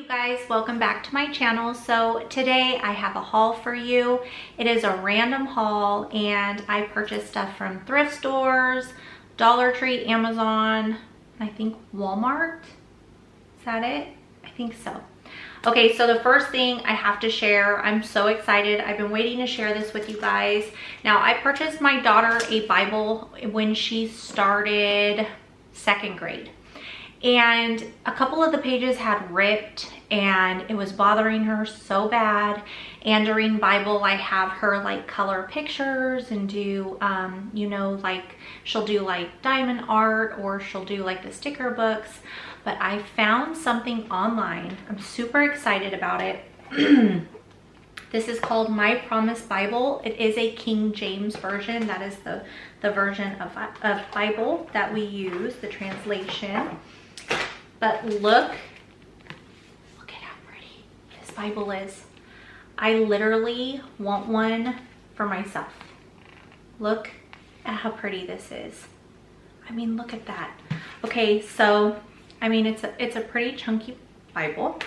guys, welcome back to my channel. So today I have a haul for you. It is a random haul and I purchased stuff from thrift stores, Dollar Tree, Amazon, I think Walmart. Is that it? I think so. Okay, so the first thing I have to share, I'm so excited. I've been waiting to share this with you guys. Now, I purchased my daughter a Bible when she started second grade. And a couple of the pages had ripped and it was bothering her so bad. And during Bible, I have her like color pictures and do, you know, like she'll do like diamond art or she'll do like the sticker books. But I found something online. I'm super excited about it. This is called My Promise Bible. It is a King James version. That is the version of Bible that we use, the translation. But look at how pretty this Bible is. I literally want one for myself. Look at how pretty this is. I mean, look at that. Okay, so, I mean, it's a pretty chunky Bible.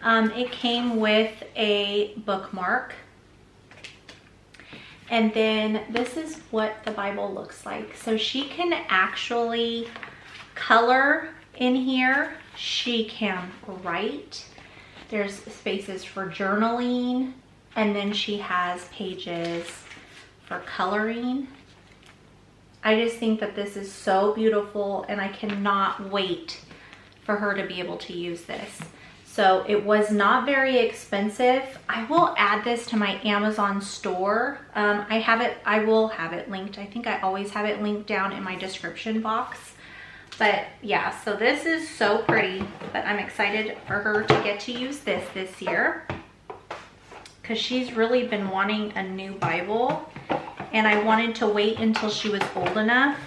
It came with a bookmark. And then this is what the Bible looks like. So she can actually color in here. She can write. There's spaces for journaling, and then she has pages for coloring. I just think that this is so beautiful and I cannot wait for her to be able to use this. So it was not very expensive. I will add this to my Amazon store. I will have it linked. I think I always have it linked down in my description box. But yeah, so this is so pretty, but I'm excited for her to get to use this year because she's really been wanting a new Bible and I wanted to wait until she was old enough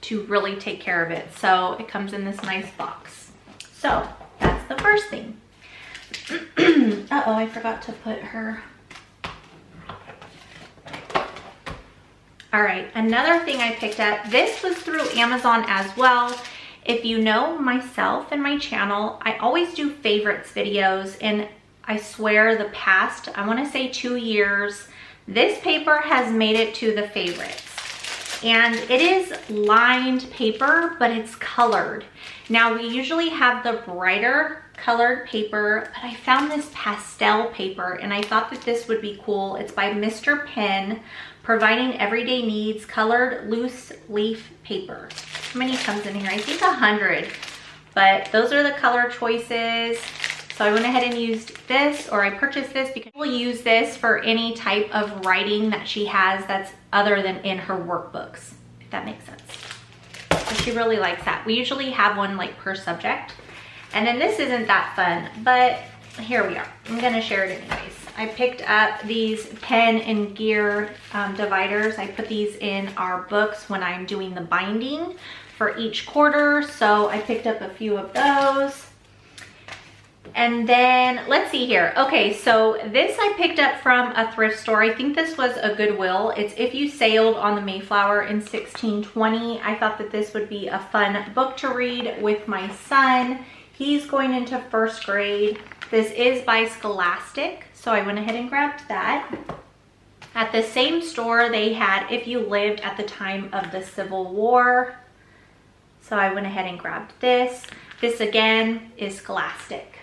to really take care of it. So it comes in this nice box. So that's the first thing. Uh-oh, I forgot to put her. All right, another thing I picked up, this was through Amazon as well. If you know myself and my channel, I always do favorites videos, and I swear the past, I wanna say 2 years, this paper has made it to the favorites. And it is lined paper, but it's colored. Now we usually have the brighter colored paper, but I found this pastel paper and I thought that this would be cool. It's by Mr. Pen, providing everyday needs, colored loose leaf paper. How many comes in here? I think 100, but those are the color choices. So I went ahead and used this, or I purchased this because we'll use this for any type of writing that she has that's other than in her workbooks, if that makes sense. So she really likes that. We usually have one like per subject. And then this isn't that fun, but here we are. I'm gonna share it anyways. I picked up these pen and gear dividers. I put these in our books when I'm doing the binding for each quarter. So I picked up a few of those. And then let's see here. Okay, so this I picked up from a thrift store. I think this was a Goodwill. It's If You Sailed on the Mayflower in 1620. I thought that this would be a fun book to read with my son. He's going into first grade. This is by Scholastic, so I went ahead and grabbed that. At the same store, they had If You Lived at the Time of the Civil War. So I went ahead and grabbed this. This again is Scholastic.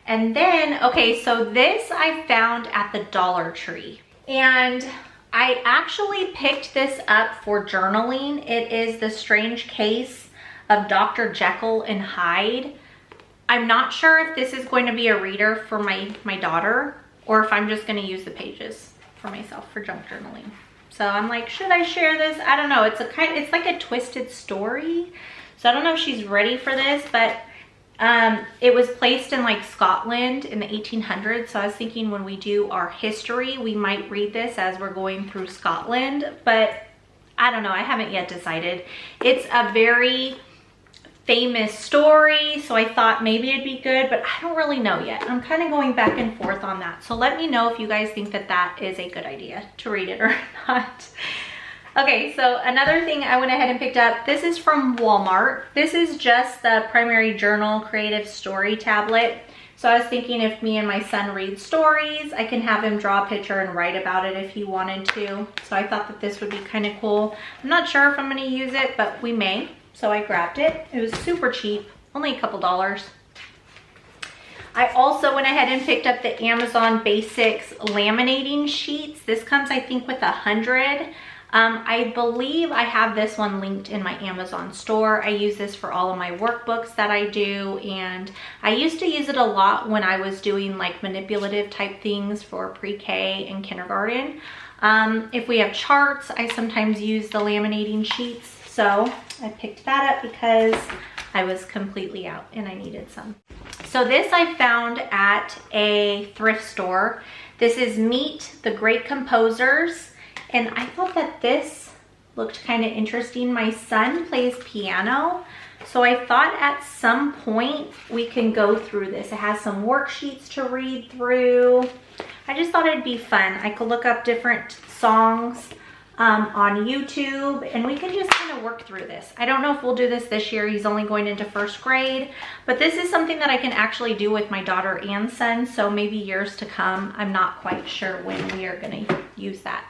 And then, okay, so this I found at the Dollar Tree. And I actually picked this up for journaling. It is The Strange Case of Dr. Jekyll and Hyde. I'm not sure if this is going to be a reader for my daughter or if I'm just going to use the pages for myself for junk journaling. So I'm like, should I share this? I don't know. It's like a twisted story. So I don't know if she's ready for this, but it was placed in like Scotland in the 1800s. So I was thinking when we do our history, we might read this as we're going through Scotland, but I don't know. I haven't yet decided. It's a very famous story, so I thought maybe it'd be good, but I don't really know yet. I'm kind of going back and forth on that. So let me know if you guys think that that is a good idea to read it or not. Okay, so another thing I went ahead and picked up, this is from Walmart. This is just the Primary Journal Creative Story tablet. So I was thinking if me and my son read stories, I can have him draw a picture and write about it if he wanted to. So I thought that this would be kind of cool. I'm not sure if I'm going to use it, but we may. So I grabbed it. It was super cheap, only a couple dollars. I also went ahead and picked up the Amazon Basics laminating sheets. This comes, I think, with 100. I believe I have this one linked in my Amazon store. I use this for all of my workbooks that I do, and I used to use it a lot when I was doing like manipulative type things for pre-K and kindergarten. If we have charts, I sometimes use the laminating sheets. So I picked that up because I was completely out and I needed some. So this I found at a thrift store. This is Meet the Great Composers. And I thought that this looked kind of interesting. My son plays piano, so I thought at some point we can go through this. It has some worksheets to read through. I just thought it'd be fun. I could look up different songs on YouTube, and we can just kind of work through this. I don't know if we'll do this year. He's only going into first grade, but this is something that I can actually do with my daughter and son, so maybe years to come. I'm not quite sure when we are going to use that.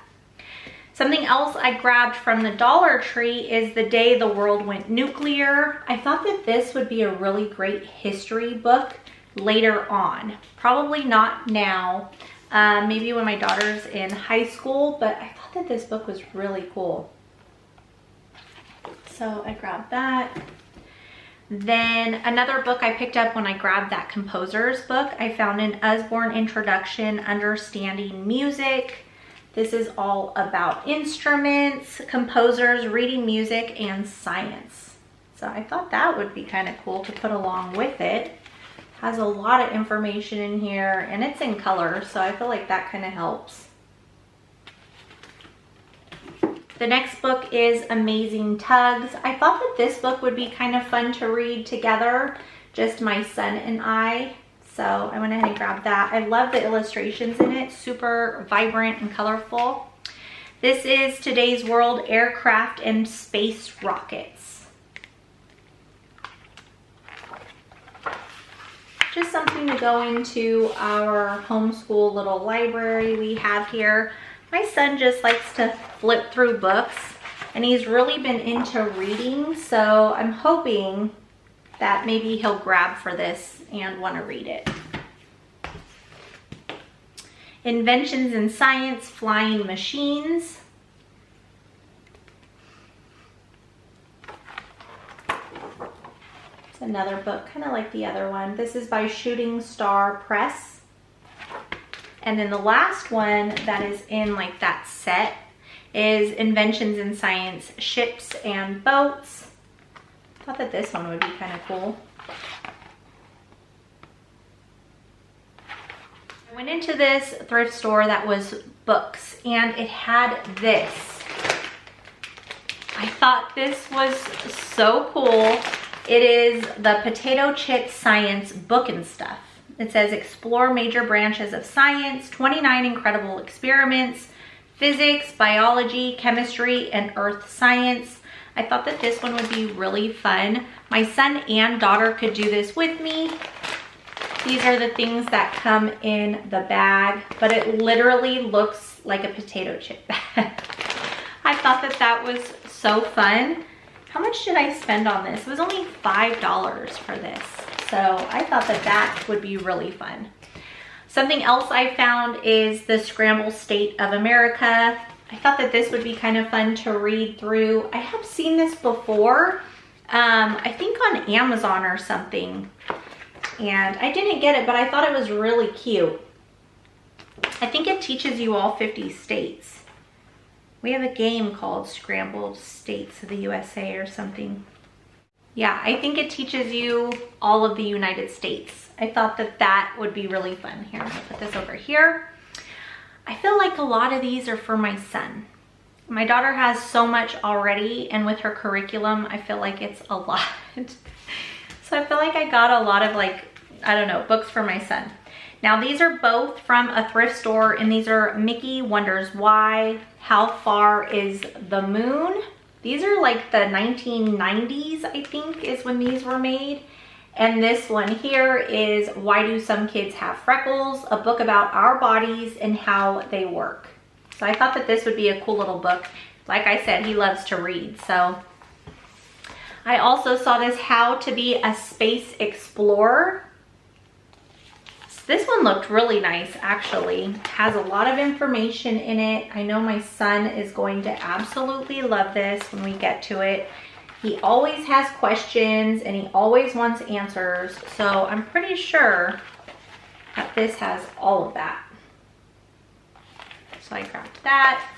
Something else I grabbed from the Dollar Tree is The Day the World Went Nuclear. I thought that this would be a really great history book later on. Probably not now, maybe when my daughter's in high school, but I thought that this book was really cool. So I grabbed that. Then another book I picked up when I grabbed that composer's book, I found an Usborne Introduction, Understanding Music. This is all about instruments, composers, reading music, and science. So I thought that would be kind of cool to put along with it. Has a lot of information in here, and it's in color, so I feel like that kind of helps. The next book is Amazing Tugs. I thought that this book would be kind of fun to read together, just my son and I. So I went ahead and grabbed that. I love the illustrations in it, super vibrant and colorful. This is Today's World, Aircraft and Space Rockets. Just something to go into our homeschool little library we have here. My son just likes to flip through books, and he's really been into reading, so I'm hoping that maybe he'll grab for this and want to read it. Inventions in Science, Flying Machines. It's another book, kind of like the other one. This is by Shooting Star Press. And then the last one that is in like that set is Inventions in Science, Ships and Boats. Thought that this one would be kind of cool. I went into this thrift store that was books, and it had this. I thought this was so cool. It is the Potato Chip Science Book and Stuff. It says explore major branches of science, 29 incredible experiments, physics, biology, chemistry, and earth science. I thought that this one would be really fun. My son and daughter could do this with me. These are the things that come in the bag, but it literally looks like a potato chip bag. I thought that that was so fun. How much did I spend on this? It was only $5 for this. So I thought that that would be really fun. Something else I found is the Scramble State of America. I thought that this would be kind of fun to read through. I have seen this before, I think on Amazon or something, and I didn't get it, but I thought it was really cute. I think it teaches you all 50 states. We have a game called Scrambled States of the USA or something. Yeah, I think it teaches you all of the United States. I thought that that would be really fun. Here, I'm gonna put this over here. I feel like a lot of these are for my son. My daughter has so much already, and with her curriculum, I feel like it's a lot. So I feel like I got a lot of like, I don't know, books for my son. Now these are both from a thrift store, and these are Mickey Wonders Why, How Far is the Moon? These are like the 1990s, I think, is when these were made. And this one here is Why Do Some Kids Have Freckles? A book about our bodies and how they work. So I thought that this would be a cool little book. Like I said, he loves to read. So I also saw this How to Be a Space Explorer. This one looked really nice, actually. Has a lot of information in it. I know my son is going to absolutely love this when we get to it. He always has questions and he always wants answers. So I'm pretty sure that this has all of that. So I grabbed that.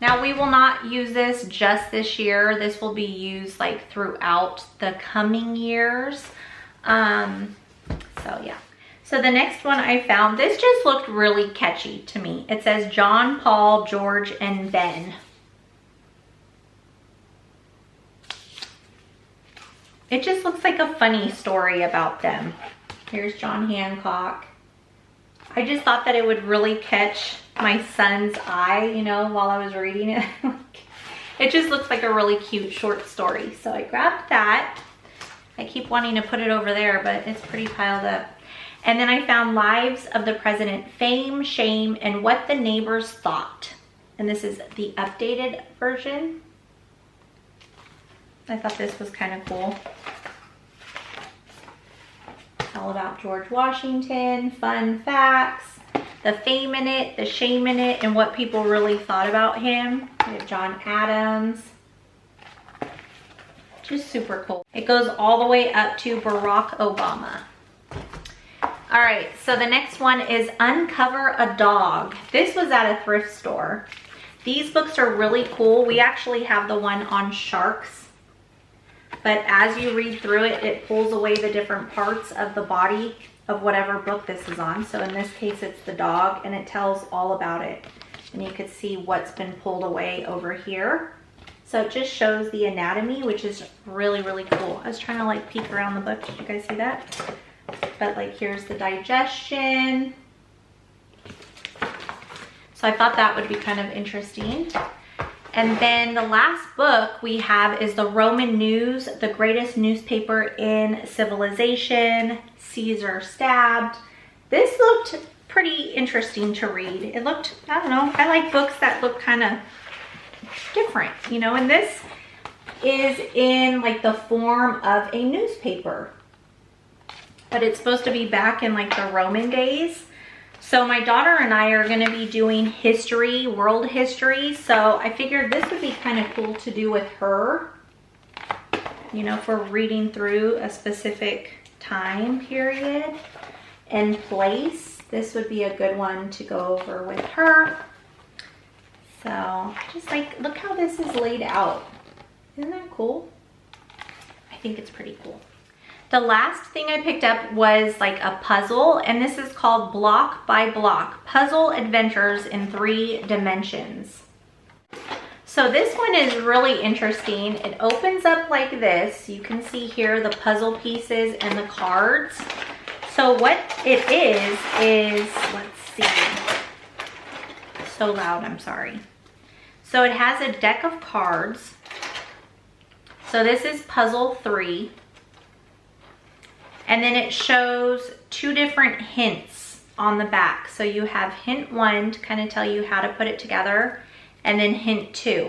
Now we will not use this just this year. This will be used like throughout the coming years. So yeah. So the next one I found, this just looked really catchy to me. It says John, Paul, George, and Ben. It just looks like a funny story about them. Here's John Hancock. I just thought that it would really catch my son's eye, you know, while I was reading it. It just looks like a really cute short story. So I grabbed that. I keep wanting to put it over there, but it's pretty piled up. And then I found Lives of the President, Fame, Shame, and What the Neighbors Thought. And this is the updated version. I thought this was kind of cool. It's all about George Washington, fun facts, the fame in it, the shame in it, and what people really thought about him. We have John Adams. Just super cool. It goes all the way up to Barack Obama. All right, so the next one is Uncover a Dog. This was at a thrift store. These books are really cool. We actually have the one on sharks, but as you read through it, it pulls away the different parts of the body of whatever book this is on. So in this case, it's the dog, and it tells all about it. And you could see what's been pulled away over here. So it just shows the anatomy, which is really, really cool. I was trying to like peek around the book. Did you guys see that? But like here's the digestion. So I thought that would be kind of interesting. And then the last book we have is the Roman News, the greatest newspaper in civilization, Caesar Stabbed. This looked pretty interesting to read. It looked, I don't know, I like books that look kind of different, you know, and this is in like the form of a newspaper. But it's supposed to be back in like the Roman days. So my daughter and I are gonna be doing history, world history. So I figured this would be kind of cool to do with her, you know, for reading through a specific time period and place. This would be a good one to go over with her. So just like, look how this is laid out. Isn't that cool? I think it's pretty cool. The last thing I picked up was like a puzzle, and this is called Block by Block, Puzzle Adventures in 3 Dimensions. So this one is really interesting. It opens up like this. You can see here the puzzle pieces and the cards. So what it is, let's see. So loud, I'm sorry. So it has a deck of cards. So this is puzzle 3. And then it shows 2 different hints on the back. So you have hint 1 to kind of tell you how to put it together, and then hint 2.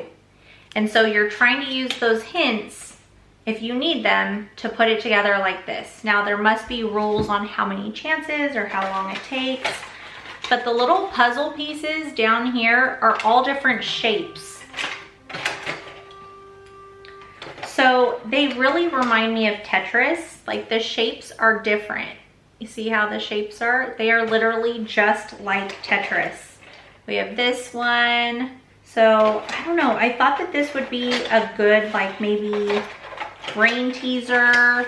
And so you're trying to use those hints, if you need them, to put it together like this. Now there must be rules on how many chances or how long it takes, but the little puzzle pieces down here are all different shapes. So they really remind me of Tetris. Like the shapes are different. You see how the shapes are? They are literally just like Tetris. We have this one. So I don't know. I thought that this would be a good like maybe brain teaser.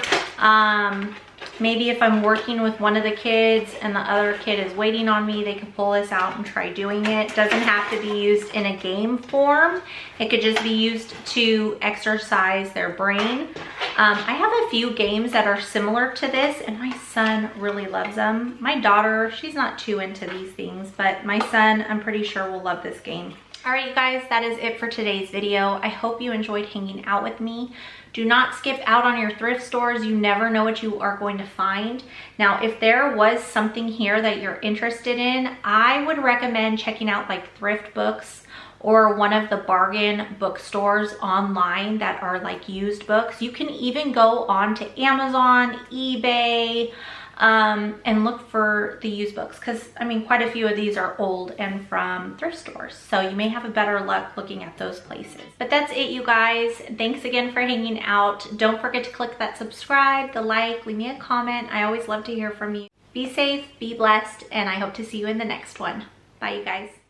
maybe if I'm working with one of the kids and the other kid is waiting on me, they could pull this out and try doing it. It doesn't have to be used in a game form. It could just be used to exercise their brain. I have a few games that are similar to this, and my son really loves them. My daughter, she's not too into these things, but my son, I'm pretty sure, will love this game. All right, you guys, that is it for today's video. I hope you enjoyed hanging out with me. Do not skip out on your thrift stores. You never know what you are going to find. Now, if there was something here that you're interested in, I would recommend checking out like Thrift Books or one of the bargain bookstores online that are like used books. You can even go on to Amazon, eBay, and look for the used books, because I mean quite a few of these are old and from thrift stores, so you may have a better luck looking at those places. But that's it, you guys. Thanks again for hanging out. Don't forget to click that subscribe, the like, leave me a comment. I always love to hear from you. Be safe, be blessed, and I hope to see you in the next one. Bye, you guys.